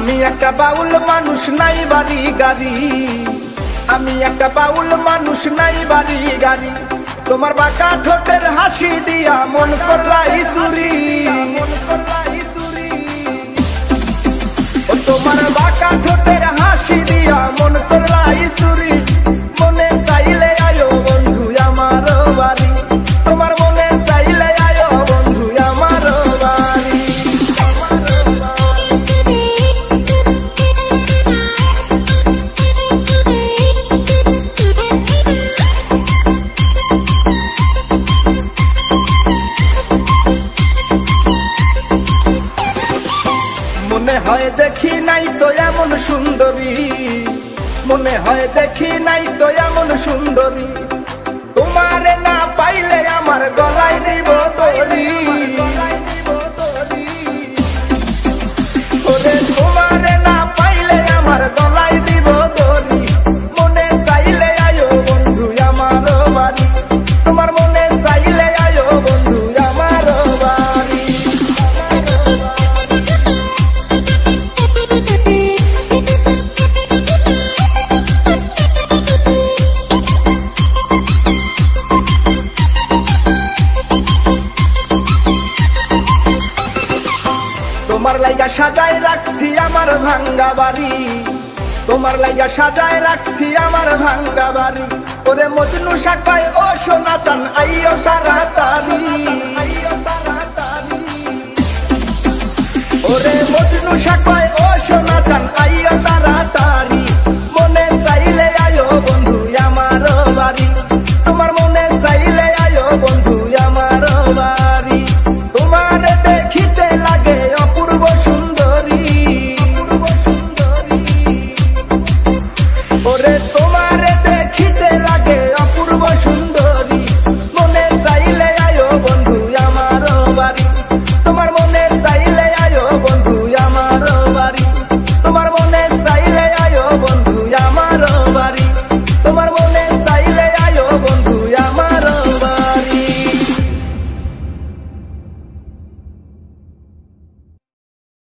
আমি একটা বাউল মানুষ, নাই বাড়ি গাড়ি। আমি একটা বাউল মানুষ, নাই বাড়ি গাড়ি। তোমার বাঁকা ঠোঁটের হাসি দিয়া মন করলাই চুরি। তোমার বাঁকা ঠোঁটের হাসি দিয়া মন করলাই চুরি। মনে চাইলে আয়ো বন্ধু আমার বাড়ি। তোমার মনে চাইলে আয়ো বন্ধু আমার বাড়ি। মনে হয় দেখি নাই তো এমন সুন্দরী। মনে হয় দেখি নাই তো এমন সুন্দরী। তোমারে না পাইলে আমার গলায় দিব দড়ি। ওরে তোমারে না পাইলে আমার গলায় দিব দড়ি। মনে চাইলে আয়ো বন্ধু আমার বাড়ি। তোমার মনে চাইলে আয়ো বন্ধু আমার বাড়ি। তোমার লাইগা সাজায় রাখছি আমার ভাঙ্গা বাড়ি। তোমার লাইগা সাজায় রাখছি আমার ভাঙ্গা বাড়ি। ওরে মজনু শাখায় ও সোনা চান আইও তাড়াতাড়ি। ওরে মজনু শাখায়